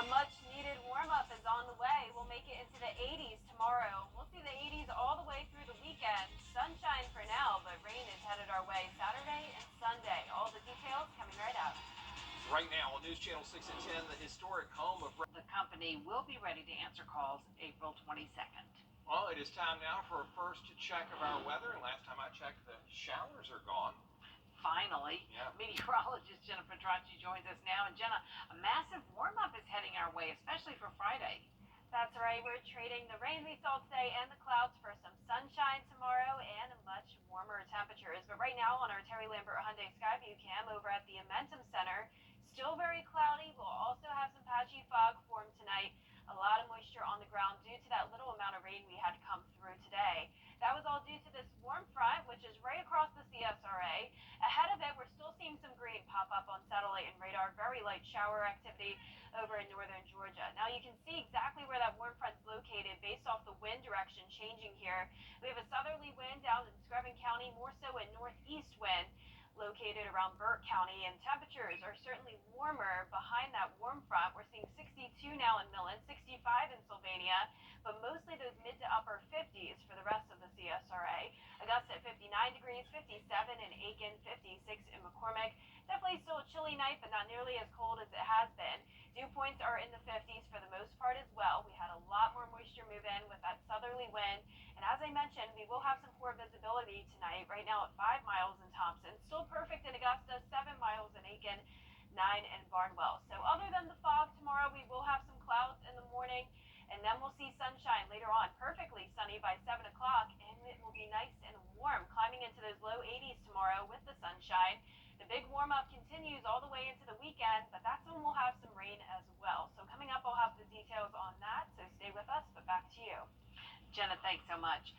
A much needed warm up is on the way. We'll make it into the 80s tomorrow. We'll see the 80s all the way through the weekend. Sunshine for now, but rain is headed our way Saturday and Sunday. All the details coming right up. Right now on News Channel 6 at 10, the historic home of... The company will be ready to answer calls April 22nd. Well, it is time now for a first check of our weather, and last time I checked, the showers are gone. Finally, yeah. Meteorologist Jenna Petracci joins us now. And Jenna, a massive warm-up is heading our way, especially for Friday. That's right. We're trading the rain we saw today and the clouds for some sunshine tomorrow and much warmer temperatures. But right now on our Terry Lambert Hyundai Skyview cam over at the Amentum Center, still very cloudy. We'll also have some patchy fog form tonight. A lot of moisture on the ground due to that little amount of rain we had come through today. That was all due to this warm front, which is right across the CSRA. Ahead of it, we're still seeing some green pop up on satellite and radar. Very light shower activity over in northern Georgia. Now you can see exactly where that warm front's located based off the wind direction changing here. We have a southerly wind down in Screven County, more so a northeast wind located around Burke County, and temperatures are certainly warmer behind that warm front. We're seeing 62 now in Millen, 65 in Sylvania, but mostly those mid to upper 50s for the rest of the CSRA. Augusta at 59 degrees, 57 in Aiken, 56 in McCormick. Definitely still a chilly night, but not nearly as cold as it has been. Dew points are in the 50s for the most part as well. We had a lot more moisture move in with that southerly wind. And as I mentioned, we will have some poor visibility tonight. Right now at 5 miles in Thompson. Still perfect in Augusta, 7 miles in Aiken, 9 in Barnwell. So other than the fog tomorrow, we will have some clouds in the morning. And then we'll see sunshine later on. Perfectly sunny by 7 o'clock. And it will be nice and warm, climbing into those low 80s tomorrow with the sunshine. The big warm-up continues all the way into the weekend, but that's when we'll have some rain as well. So coming up, I'll have the details on that, so stay with us, but back to you. Jenna, thanks so much.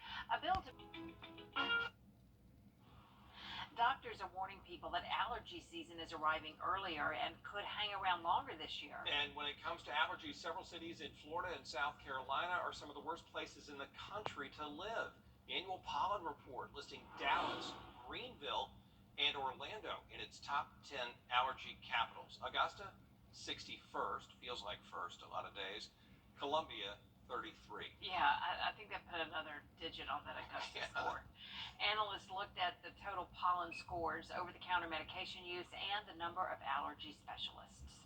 Doctors are warning people that allergy season is arriving earlier and could hang around longer this year. And when it comes to allergies, several cities in Florida and South Carolina are some of the worst places in the country to live. The annual pollen report listing Dallas, Greenville, and Orlando in its top 10 allergy capitals. Augusta, 61st, feels like first a lot of days. Columbia, 33. Yeah, I think they put another digit on that Augusta score. Analysts looked at the total pollen scores, over-the-counter medication use, and the number of allergy specialists.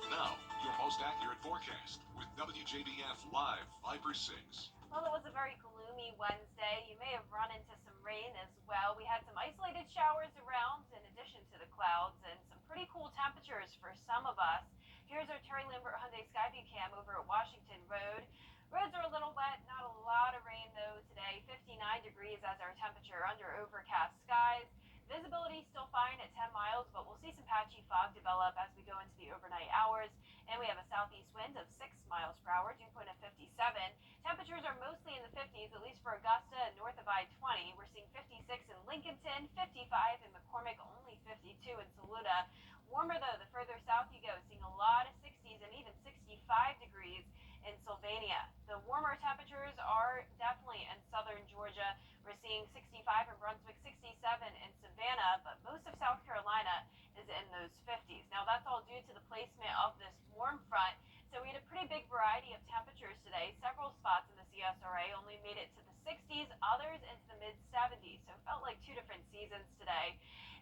Now, your most accurate forecast with WJBF Live 5/6. Well, it was a very gloomy Wednesday. You may have run into some rain as well. We had some isolated showers around in addition to the clouds and some pretty cool temperatures for some of us. Here's our Terry Lambert Hyundai Skyview cam over at Washington Road. Roads are a little wet, not a lot of rain though today. 59 degrees as our temperature under overcast skies. Visibility still fine at 10 miles, but we'll see some patchy fog develop as we go into the overnight hours. And we have a southeast wind of 6 miles per hour, dew point of 57. Temperatures are mostly in the 50s, at least for Augusta and north of I-20. We're seeing 56 in Lincolnton, 55 in McCormick, only 52 in Saluda. Warmer though, the further south you go, seeing a lot of 60s and even 65 degrees in Sylvania. The warmer temperatures are definitely in southern Georgia. We're seeing 65 in Brunswick, 67 in Savannah, but most of South Carolina is in those 50s. Now that's all due to the placement of this warm front. So we had a pretty big variety of temperatures today. Several spots in the CSRA only made it to the 60s, others into the mid-70s. So it felt like two different seasons today.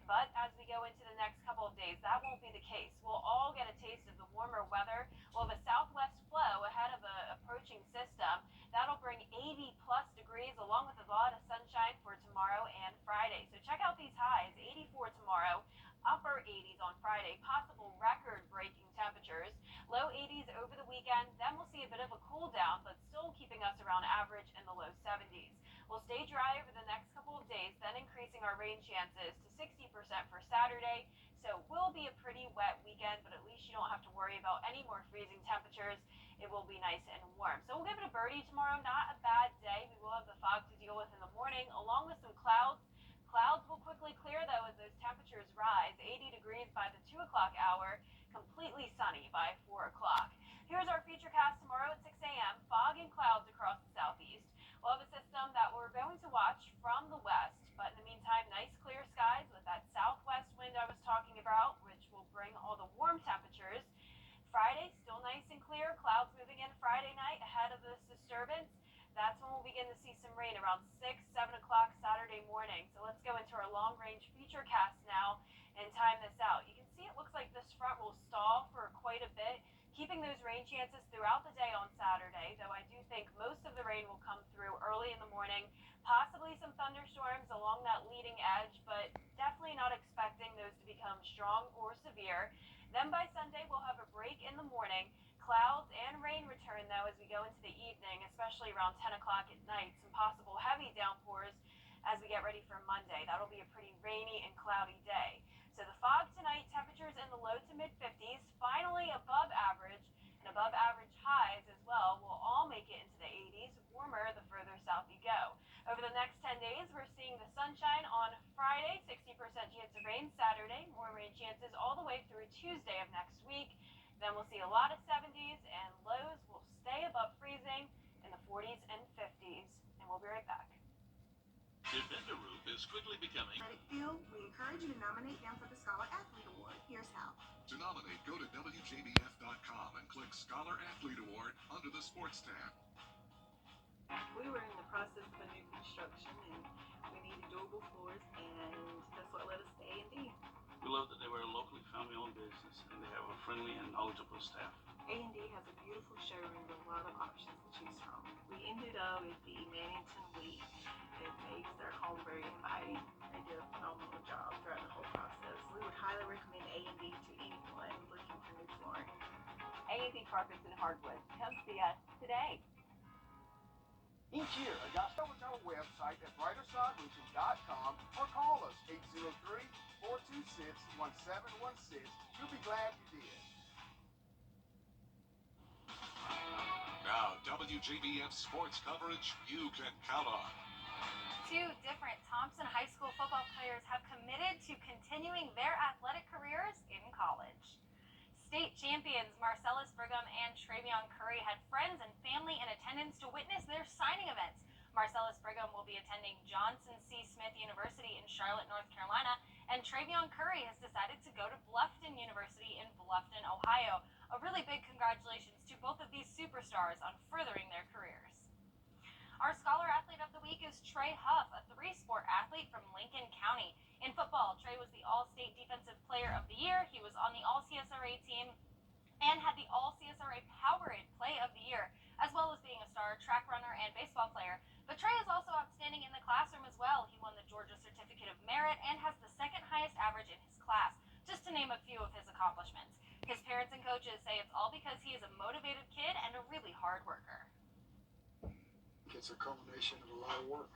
But as we go into the next couple of days, that won't be the case. We'll all get a taste of the warmer weather. We'll have a southwest flow ahead of an approaching system. That'll bring 80 plus degrees along with a lot of sunshine for tomorrow and Friday. So check out these highs, 84 tomorrow, upper 80s on Friday, possible record-breaking temperatures, low 80s over the weekend. Then we'll see a bit of a cool down, but still keeping us around average in the low 70s. We'll stay dry over the next couple of days, then increasing our rain chances to 60% for Saturday. So it will be a pretty wet weekend, but at least you don't have to worry about any more freezing temperatures. It will be nice and warm. So we'll give it a birdie tomorrow. Not a bad day. We will have the fog to deal with in the morning, along with some clouds. Clouds will quickly clear, though, as those temperatures rise. 80 degrees by the 2 o'clock hour, completely sunny by 4 o'clock. Here's our futurecast tomorrow at 6 a.m. Fog and clouds across the southeast. We'll have a system that we're going to watch from the west, but in the meantime, nice clear skies with that southwest wind I was talking begin to see some rain around 6, 7 o'clock Saturday morning. So let's go into our long-range futurecast now and time this out. You can see it looks like this front will stall for quite a bit, keeping those rain chances throughout the day on Saturday, though I do think most of the rain will come through early in the morning, possibly some thunderstorms along that leading edge, but definitely not expecting those to become strong or severe. Then by Sunday, we'll have a break in the morning. Clouds and rain return, though, as we go into the evening, especially around 10 o'clock at night. Some possible heavy downpours as we get ready for Monday. That'll be a pretty rainy and cloudy day. So the fog tonight, temperatures in the low to mid-50s, finally above average, and above average highs as well will all make it into the 80s, warmer the further south you go. Over the next 10 days, we're seeing the sunshine on Friday, 60% chance of rain Saturday, more rain chances all the way through Tuesday of next week. Then we'll see a lot of 70s, and lows will stay above freezing in the 40s and 50s. And we'll be right back. Defenderoo is quickly becoming. Let it feel. We encourage you to nominate them for the Scholar Athlete Award. Here's how. To nominate, go to WJBF.com and click Scholar Athlete Award under the Sports tab. We were in the process of a new construction, and we needed durable floors, and that's what led us to A&D. We love that they were a locally family-owned business, and they have a friendly and knowledgeable staff. A&D has a beautiful showroom with a lot of options to choose from. We ended up with the Mannington Wheat. It makes their home very inviting. They did a phenomenal job throughout the whole process. We would highly recommend A&D to anyone looking for new flooring. A&D Carpets and Hardwood. Come see us today. Each year, adopt over to our website at brightersideroofing.com or call us 803-426-1716. You'll be glad you did. Now, WJBF sports coverage you can count on. Two different Thompson High School football players have committed to continuing their athletic careers in college. State champions Marcellus Brigham and Travion Curry had friends and family in attendance to witness their signing events. Marcellus Brigham will be attending Johnson C. Smith University in Charlotte, North Carolina, and Travion Curry has decided to go to Bluffton University in Bluffton, Ohio. A really big congratulations to both of these superstars on furthering their careers. Our Scholar Athlete of the Week is Trey Huff, a three-sport athlete from Lincoln County. In football, Trey was the All-State Defensive Player of the Year. He was on the All-CSRA team and had the All-CSRA Powerade Play of the Year, as well as being a star track runner and baseball player. But Trey is also outstanding in the classroom as well. He won the Georgia Certificate of Merit and has the second highest average in his class, just to name a few of his accomplishments. His parents and coaches say it's all because he is a motivated kid and a really hard worker. It's a culmination of a lot of work.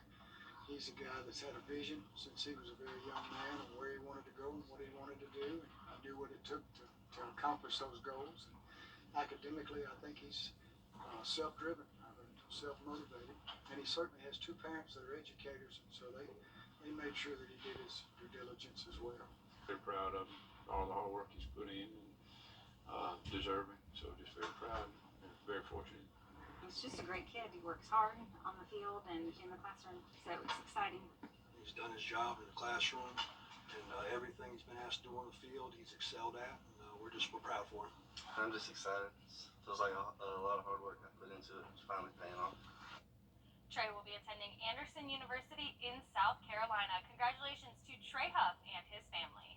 He's a guy that's had a vision since he was a very young man of where he wanted to go and what he wanted to do. And I knew what it took to accomplish those goals. And academically, I think he's self-driven, self-motivated. And he certainly has two parents that are educators, and so they made sure that he did his due diligence as well. Very proud of him, all the hard work he's put in, and deserving. So just very proud and very fortunate. He's just a great kid. He works hard on the field and in the classroom, so it's exciting. He's done his job in the classroom, and everything he's been asked to do on the field, he's excelled at, and we're proud for him. I'm just excited. It feels like a lot of hard work I put into it. It's finally paying off. Trey will be attending Anderson University in South Carolina. Congratulations to Trey Huff and his family.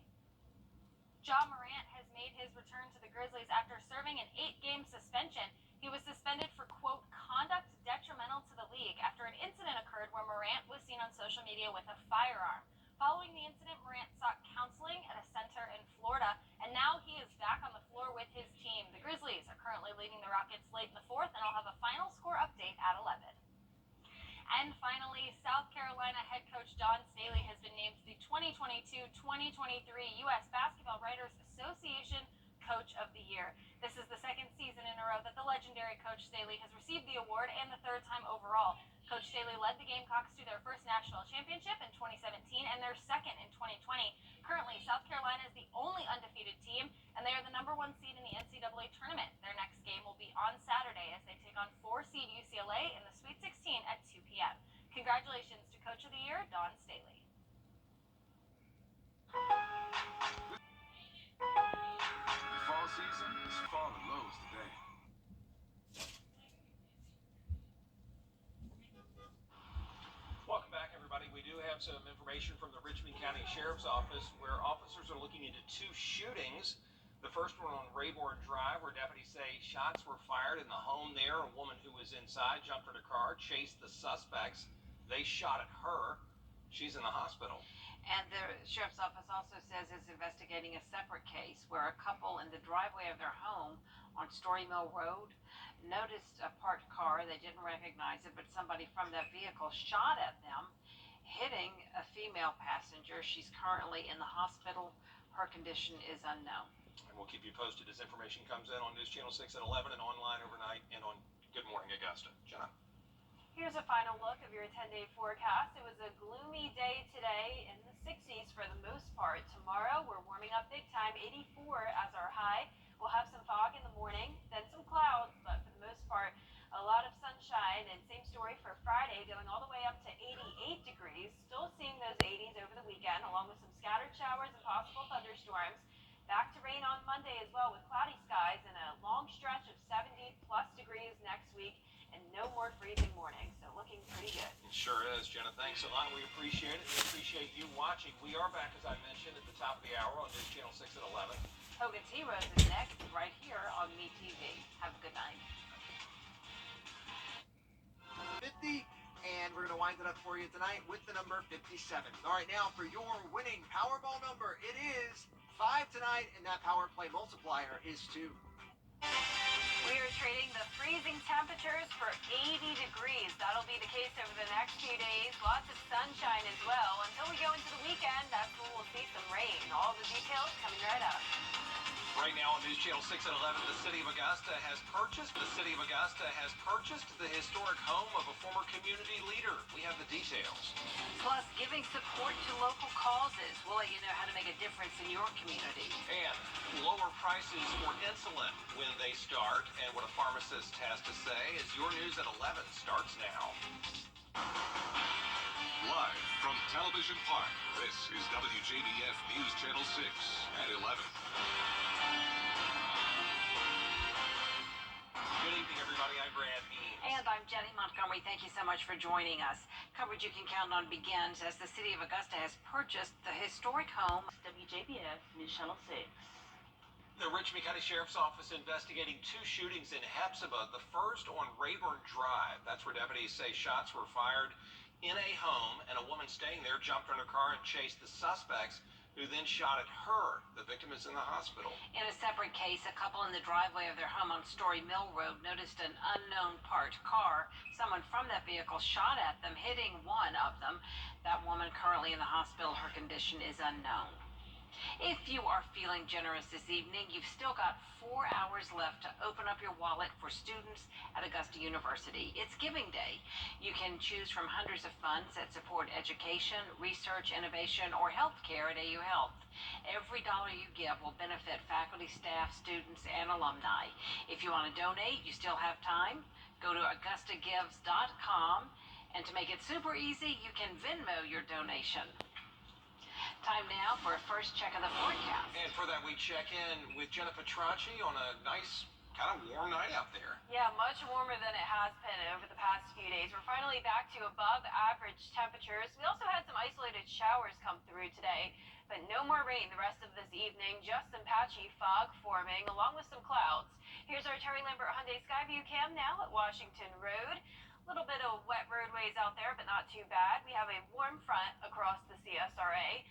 Ja Morant has made his return to the Grizzlies after serving an 8-game suspension. He was suspended for, quote, conduct detrimental to the league after an incident occurred where Morant was seen on social media with a firearm. Following the incident, Morant sought counseling at a center in Florida, and now he is back on the floor with his team. The Grizzlies are currently leading the Rockets late in the fourth, and I'll have a final score update at 11. And finally, South Carolina head coach Don Staley has been named the 2022-2023 U.S. Basketball Writers Association Coach of the Year. This is the second season in a row that the legendary Coach Staley has received the award, and the third time overall. Coach Staley led the Gamecocks to their first national championship in 2017 and their second in 2020. Currently, South Carolina is the only undefeated team, and they are the number one seed in the NCAA tournament. Their next game will be on Saturday as they take on 4-seed UCLA in the Sweet 16 at 2 p.m. Congratulations to Coach of the Year, Don Staley. The fall season is fall and lows today. have some information from the Richmond County Sheriff's Office where officers are looking into two shootings. The first one on Rayborn Drive, where deputies say shots were fired in the home there. A woman who was inside jumped in her car, chased the suspects. They shot at her. She's in the hospital. And the sheriff's office also says it's investigating a separate case where a couple in the driveway of their home on Story Mill Road noticed a parked car. They didn't recognize it, but somebody from that vehicle shot at them, hitting a female passenger. She's currently in the hospital. Her condition is unknown. And we'll keep you posted as information comes in on News Channel 6 at 11 and online overnight and on Good Morning Augusta. Jenna. Here's a final look of your 10-day forecast. It was a gloomy day today in the 60s for the most part. Tomorrow, we're warming up big time, 84 as our high. We'll have some fog in the morning, then some clouds, but for the most part, a lot of sunshine. And same story for Friday, going all the way up to 88 degrees. Still seeing those 80s over the weekend, along with some scattered showers and possible thunderstorms. Back to rain on Monday as well, with cloudy skies and a long stretch of 70-plus degrees next week, and no more freezing mornings. So looking pretty good. It sure is, Jenna. Thanks a lot. We appreciate it. We appreciate you watching. We are back, as I mentioned, at the top of the hour on News Channel 6 at 11. Hogan's Heroes is next, right here on MeTV. Have a good night. 50, and we're going to wind it up for you tonight with the number 57. All right, now for your winning Powerball number, it is 5 tonight, and that power play multiplier is 2. We are trading the freezing temperatures for 80 degrees. That'll be the case over the next few days. Lots of sunshine as well. Until we go into the weekend, that's when we'll see some rain. All the details coming right up. Right now on News Channel 6 at 11, the city of Augusta has purchased the historic home of a former community leader. We have the details. Plus, giving support to local causes. We'll let you know how to make a difference in your community. And lower prices for insulin when they start, and what a pharmacist has to say as your news at 11 starts now. Live from Television Park, this is WJBF News Channel 6 at 11. Good evening, everybody. I'm Brad Means. And I'm Jenny Montgomery. Thank you so much for joining us. Coverage you can count on begins as the city of Augusta has purchased the historic home. WJBF News Channel 6. The Richmond County Sheriff's Office investigating two shootings in Hepzibah. The first on Rayburn Drive. That's where deputies say shots were fired in a home, and a woman staying there jumped in her car and chased the suspects, who then shot at her. The victim is in the hospital. In a separate case, a couple in the driveway of their home on Story Mill Road noticed an unknown parked car. Someone from that vehicle shot at them, hitting one of them. That woman currently in the hospital. Her condition is unknown. If you are feeling generous this evening, you've still got 4 hours left to open up your wallet for students at Augusta University. It's Giving Day. You can choose from hundreds of funds that support education, research, innovation, or healthcare at AU Health. Every dollar you give will benefit faculty, staff, students, and alumni. If you want to donate, you still have time. Go to AugustaGives.com, and to make it super easy, you can Venmo your donation. Time now for a first check of the forecast. And for that, we check in with Jenna Petracci on a nice, kind of warm night out there. Yeah, much warmer than it has been over the past few days. We're finally back to above average temperatures. We also had some isolated showers come through today, but no more rain the rest of this evening. Just some patchy fog forming, along with some clouds. Here's our Terry Lambert Hyundai Skyview cam now at Washington Road. A little bit of wet roadways out there, but not too bad. We have a warm front across the CSRA.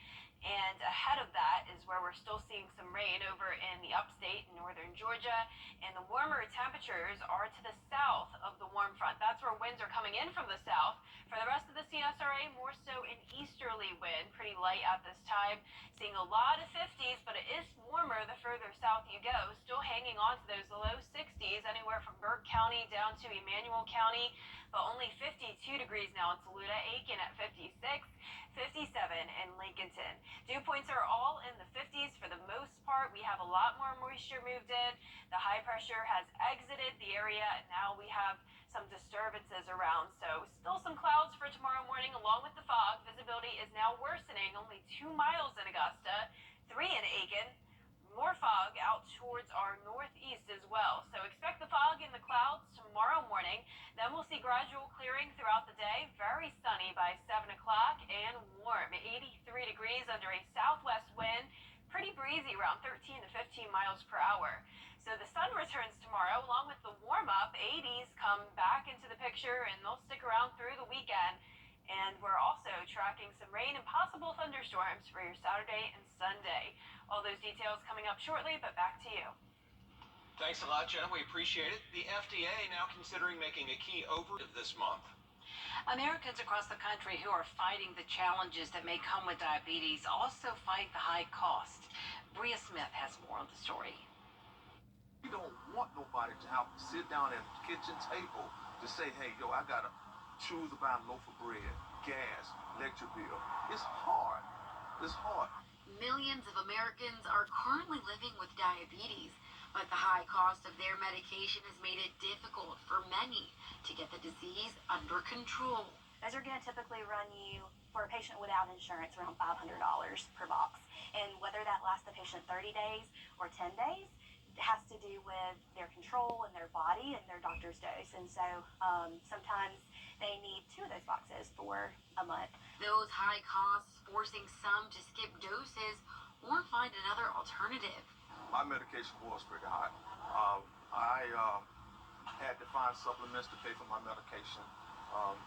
And ahead of that is where we're still seeing some rain over in the upstate in northern Georgia. And the warmer temperatures are to the south of the warm front. That's where winds are coming in from the south. For the rest of the CSRA, more so an easterly wind, pretty light at this time. Seeing a lot of 50s, but it is warmer the further south you go. Still hanging on to those low 60s, anywhere from Burke County down to Emmanuel County. But only 52 degrees now in Saluda, Aiken at 56, 57 in Lincolnton. Dew points are all in the 50s for the most part. We have a lot more moisture moved in. The high pressure has exited the area, and now we have some disturbances around. So still some clouds for tomorrow morning along with the fog. Visibility is now worsening, only 2 miles in Augusta, 3 in Aiken. More fog out towards our northeast as well. So expect the fog and the clouds tomorrow morning. Then we'll see gradual clearing throughout the day. Very sunny by 7 o'clock and warm. under a southwest wind, pretty breezy, around 13 to 15 miles per hour. So the sun returns tomorrow, along with the warm-up. 80s come back into the picture, and they'll stick around through the weekend. And we're also tracking some rain and possible thunderstorms for your Saturday and Sunday. All those details coming up shortly, but back to you. Thanks a lot, Jenna. We appreciate it. The FDA now considering making a key over this month. Americans across the country who are fighting the challenges that may come with diabetes also fight the high cost. Bria Smith has more on the story. We don't want nobody to have to sit down at the kitchen table to say, hey, yo, I got to choose to buy a loaf of bread, gas, electric bill. It's hard. It's hard. Millions of Americans are currently living with diabetes, but the high cost of their medication has made it difficult for many to get the disease under control. Those are going to typically run you, for a patient without insurance, around $500 per box. And whether that lasts the patient 30 days or 10 days, it has to do with their control and their body and their doctor's dose. And so sometimes they need 2 of those boxes for a month. Those high costs forcing some to skip doses or find another alternative. My medication was pretty high. I had to find supplements to pay for my medication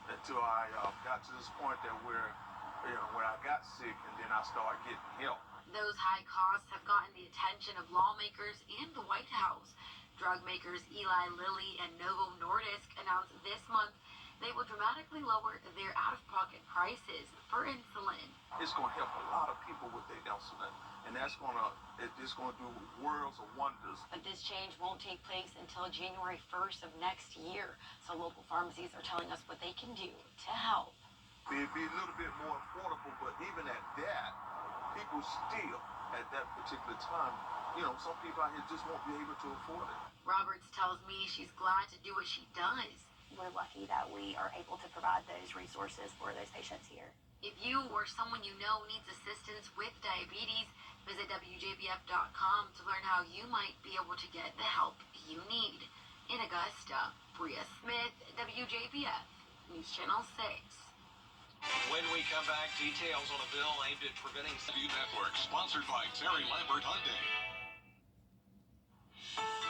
until I got to this point that where I got sick and then I started getting help. Those high costs have gotten the attention of lawmakers and the White House. Drug makers Eli Lilly and Novo Nordisk announced this month they will dramatically lower their out-of-pocket prices for insulin. It's going to help a lot of people with their insulin, and it's going to do worlds of wonders. But this change won't take place until January 1st of next year. So local pharmacies are telling us what they can do to help. It'd be a little bit more affordable, but even at that, people still, at that particular time, some people out here just won't be able to afford it. Roberts tells me she's glad to do what she does. We're lucky that we are able to provide those resources for those patients here. If you or someone you know needs assistance with diabetes, visit Wjbf.com to learn how you might be able to get the help you need. In Augusta, Bria Smith, WJBF, News Channel 6. When we come back, details on a bill aimed at preventing... Network, sponsored by Terry Lambert Hyundai.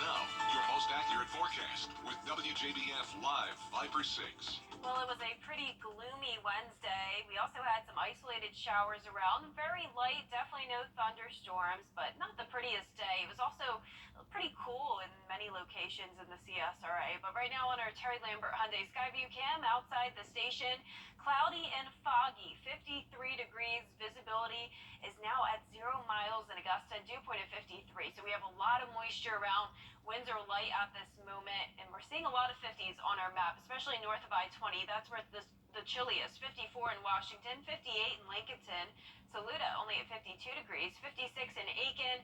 Now, your most accurate forecast with WJBF Live 5/6. Well, it was a pretty gloomy Wednesday. We also had some isolated showers around. Very light, definitely no thunderstorms, but not the prettiest day. It was also pretty cool in many locations in the CSRA. But right now on our Terry Lambert Hyundai Skyview cam outside the station, cloudy and foggy, 53 degrees. Visibility is now at 0 miles in Augusta, dew point of 53. So we have a lot of moisture around. Winds are light at this moment, and we're seeing a lot of 50s on our map, especially north of I-20. That's where the chilliest. 54 in Washington, 58 in Lincolnton, Saluda only at 52 degrees, 56 in Aiken,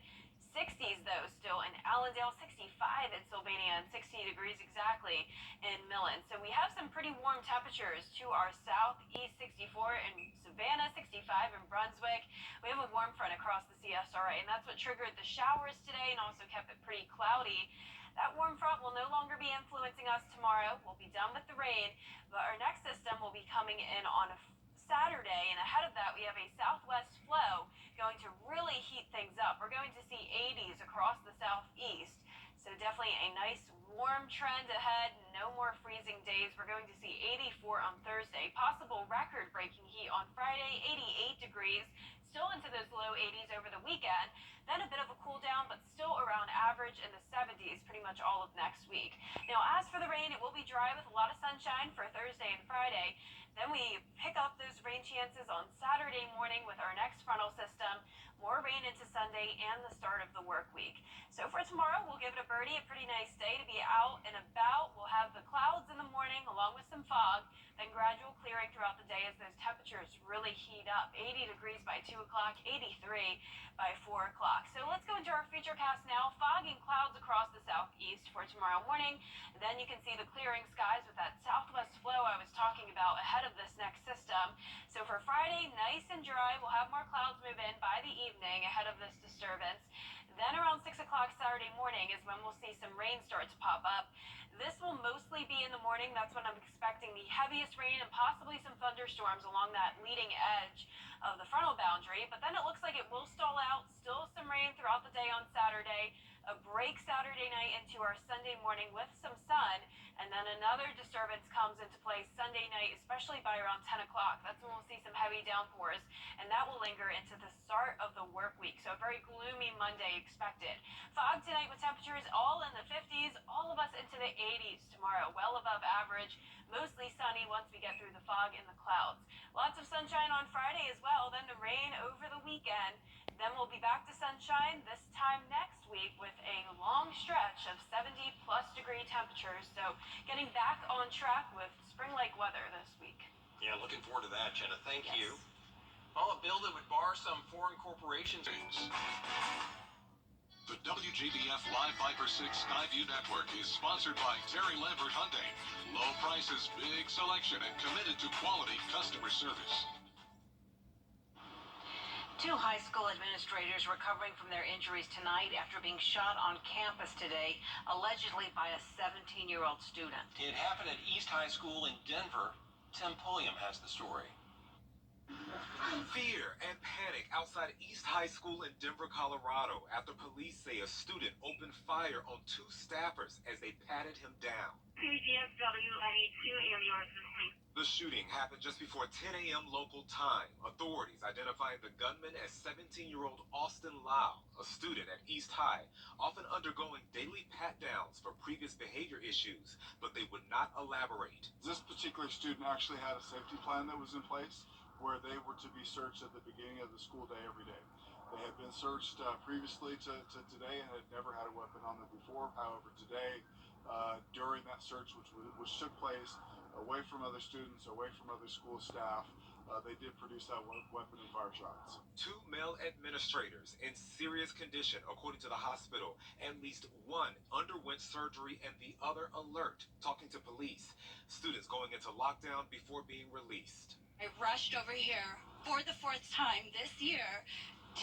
60s though still in Allendale, 65 in Sylvania, and 60 degrees exactly in Millen. So we have some pretty warm temperatures to our southeast, 64 in Savannah, 65 in Brunswick. We have a warm front across the CSRA, and that's what triggered the showers today and also kept it pretty cloudy. That warm front will no longer be influencing us tomorrow. We'll be done with the rain, but our next system will be coming in on Saturday, and ahead of that we have a southwest flow going to really heat things up. We're going to see 80s across the southeast, so definitely a nice warm trend ahead. No more freezing days. We're going to see 84 on Thursday, possible record-breaking heat on Friday, 88 degrees, still into those low 80s over the weekend. Then a bit of a cool down, but still around average in the 70s pretty much all of next week. Now, as for the rain, it will be dry with a lot of sunshine for Thursday and Friday. Then we pick up those rain chances on Saturday morning with our next frontal system. More rain into Sunday and the start of the work week. So for tomorrow, we'll give it a birdie, a pretty nice day to be out and about. We'll have the clouds in the morning along with some fog, then gradual clearing throughout the day as those temperatures really heat up. 80 degrees by 2 o'clock, 83 by 4 o'clock. So let's go into our futurecast now. Fog and clouds across the southeast for tomorrow morning. And then you can see the clearing skies with that southwest flow I was talking about ahead of this next system. So for Friday, nice and dry. We'll have more clouds move in by the evening ahead of this disturbance. Then around 6 o'clock Saturday morning is when we'll see some rain start to pop up. This will mostly be in the morning. That's when I'm expecting the heaviest rain and possibly some thunderstorms along that leading edge of the frontal boundary. But then it looks like it will stall out. Still some rain throughout the day on Saturday. A break Saturday night into our Sunday morning with some sun. And then another disturbance comes into play Sunday night, especially by around 10 o'clock. That's when we'll see some heavy downpours, and that will linger into the start of the work week. So a very gloomy Monday expected. Fog tonight with temperatures all in the 50s, all of us into the 80s tomorrow, well above average. Mostly sunny once we get through the fog and the clouds. Lots of sunshine on Friday as well, then the rain over the weekend. Then we'll be back to sunshine this time next week with a long stretch of 70-plus degree temperatures. So getting back on track with spring-like weather this week. Yeah, looking forward to that, Jenna. Thank Yes. you. Well, a bill that would bar some foreign corporations. The WJBF Live Viper 6 Skyview Network is sponsored by Terry Lambert Hyundai. Low prices, big selection, and committed to quality customer service. 2 high school administrators recovering from their injuries tonight after being shot on campus today, allegedly by a 17-year-old student. It happened at East High School in Denver. Tim Pulliam has the story. Fear and panic outside East High School in Denver, Colorado, after police say a student opened fire on 2 staffers as they patted him down. KGSW, I need 2 ambulances, please. The shooting happened just before 10 a.m. local time. Authorities identifying the gunman as 17-year-old Austin Lau, a student at East High, often undergoing daily pat-downs for previous behavior issues, but they would not elaborate. This particular student actually had a safety plan that was in place where they were to be searched at the beginning of the school day every day. They had been searched previously to today and had never had a weapon on them before. However, today, during that search, which took place away from other students, away from other school staff, they did produce that weapon and fire shots. 2 male administrators in serious condition, according to the hospital. At least one underwent surgery and the other alert, talking to police. Students going into lockdown before being released. I rushed over here for the 4th time this year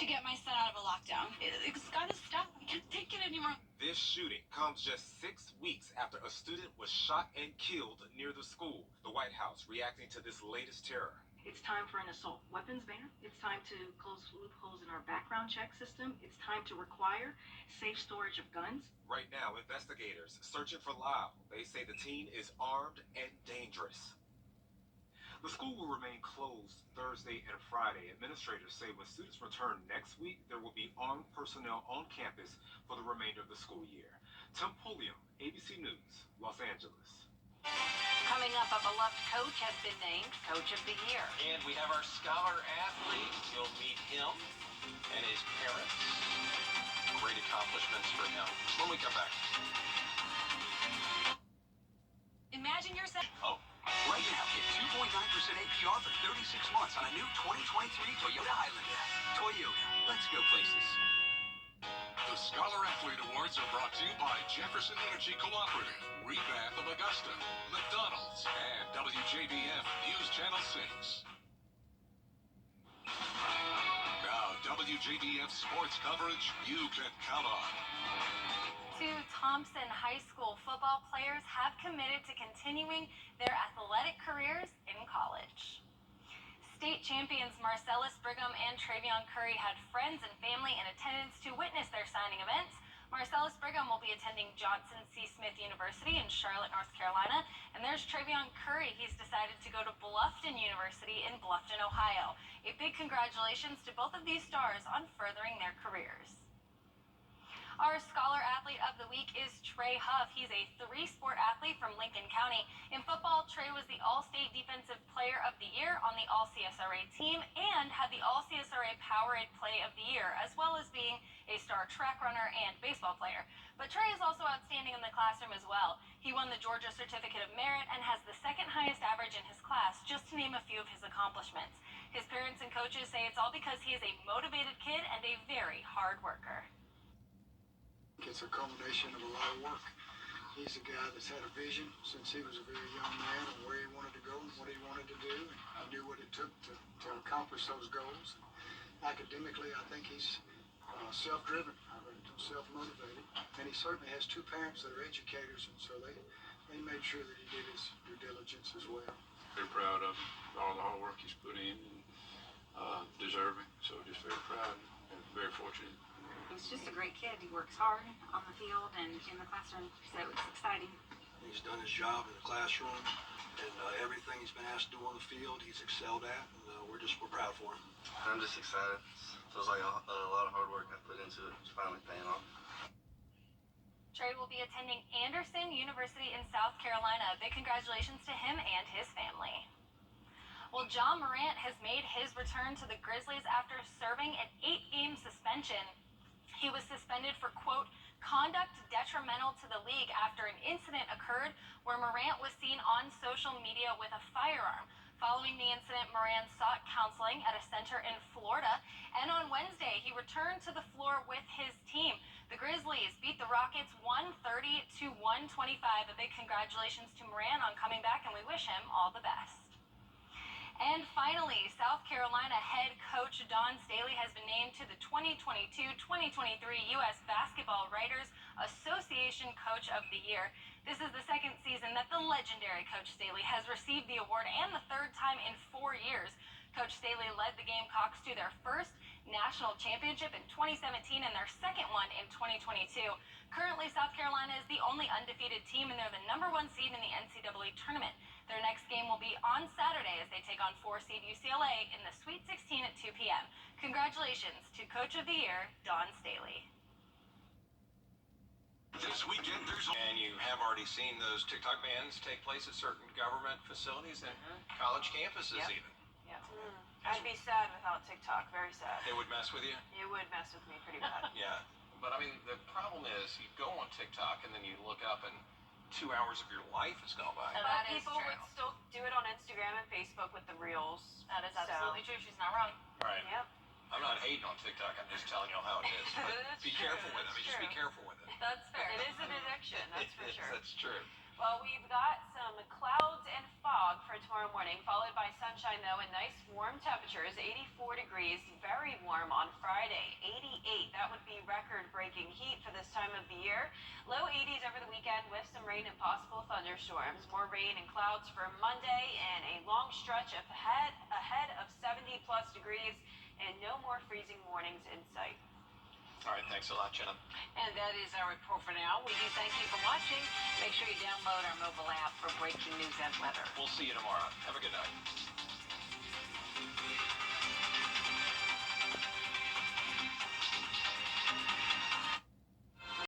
to get my son out of a lockdown. It's gotta stop. We can't take it anymore. This shooting comes just 6 weeks after a student was shot and killed near the school. The White House reacting to this latest terror. It's time for an assault weapons ban. It's time to close loopholes in our background check system. It's time to require safe storage of guns. Right now, investigators searching for Lau. They say the teen is armed and dangerous. The school will remain closed Thursday and Friday. Administrators say when students return next week, there will be armed personnel on campus for the remainder of the school year. Tim Pulliam, ABC News, Los Angeles. Coming up, a beloved coach has been named Coach of the Year. And we have our scholar athlete. You'll meet him and his parents. Great accomplishments for him when we come back. Imagine yourself. Oh. Right now, get 2.9% APR for 36 months on a new 2023 Toyota Highlander. Toyota, let's go places. The Scholar Athlete Awards are brought to you by Jefferson Energy Cooperative, Wjbf of Augusta, McDonald's, and WJBF News Channel 6. Now, WJBF sports coverage you can count on. 2 Thompson High School football players have committed to continuing their athletic careers in college. State champions Marcellus Brigham and Travion Curry had friends and family in attendance to witness their signing events. Marcellus Brigham will be attending Johnson C. Smith University in Charlotte, North Carolina. And there's Travion Curry. He's decided to go to Bluffton University in Bluffton, Ohio. A big congratulations to both of these stars on furthering their careers. Our Scholar Athlete of the Week is Trey Huff. He's a 3-sport athlete from Lincoln County. In football, Trey was the All-State Defensive Player of the Year on the All-CSRA team and had the All-CSRA Powerade Play of the Year, as well as being a star track runner and baseball player. But Trey is also outstanding in the classroom as well. He won the Georgia Certificate of Merit and has the 2nd highest average in his class, just to name a few of his accomplishments. His parents and coaches say it's all because he is a motivated kid and a very hard worker. It's a culmination of a lot of work. He's a guy that's had a vision since he was a very young man of where he wanted to go and what he wanted to do. And he knew what it took to accomplish those goals. Academically, I think he's self-driven, self-motivated, and he certainly has two parents that are educators, and so they made sure that he did his due diligence as well. Very proud of him, all the hard work he's put in, and deserving. So just very proud and very fortunate. He's just a great kid. He works hard on the field and in the classroom, so it's exciting. He's done his job in the classroom, and everything he's been asked to do on the field, he's excelled at, and we're proud for him. I'm just excited. It feels like a lot of hard work I put into it. It's finally paying off. Trey will be attending Anderson University in South Carolina. Big congratulations to him and his family. Well, John Morant has made his return to the Grizzlies after serving an 8-game suspension. He was suspended for, quote, conduct detrimental to the league after an incident occurred where Morant was seen on social media with a firearm. Following the incident, Morant sought counseling at a center in Florida, and on Wednesday, he returned to the floor with his team. The Grizzlies beat the Rockets 130-125. A big congratulations to Morant on coming back, and we wish him all the best. And finally, South Carolina head coach Dawn Staley has been named to the 2022-2023 U.S. Basketball Writers Association Coach of the Year. This is the second season that the legendary Coach Staley has received the award, and the third time in 4 years. Coach Staley led the Gamecocks to their first national championship in 2017 and their second one in 2022. Currently, South Carolina is the only undefeated team, and they're the #1 seed in the NCAA tournament. Their next game will be on Saturday as they take on 4-seed UCLA in the Sweet 16 at 2 p.m. Congratulations to Coach of the Year, Dawn Staley. This weekend, and you have already seen those TikTok bans take place at certain government facilities and college campuses even. Yep. I'd be sad without TikTok, very sad. It would mess with you? It would mess with me pretty bad. Yeah. But I mean, the problem is you go on TikTok and then you look up and 2 hours of your life has gone by. But people would still do it on Instagram and Facebook with the reels. That is absolutely true. She's not wrong. Right. Yep. I'm not hating on TikTok. I'm just telling you how it is. But be careful with it. I mean, just be careful with it. That's fair. It is an addiction, that's for sure. That's true. Well, we've got some clouds and fog for tomorrow morning, followed by sunshine, though, and nice warm temperatures. 84 degrees, very warm on Friday. 88, that would be record-breaking heat for this time of the year. Low 80s over the weekend with some rain and possible thunderstorms. More rain and clouds for Monday, and a long stretch ahead of 70-plus degrees, and no more freezing mornings in sight. All right, thanks a lot, Jenna. And that is our report for now. We do thank you for watching. Make sure you download our mobile app for breaking news and weather. We'll see you tomorrow. Have a good night.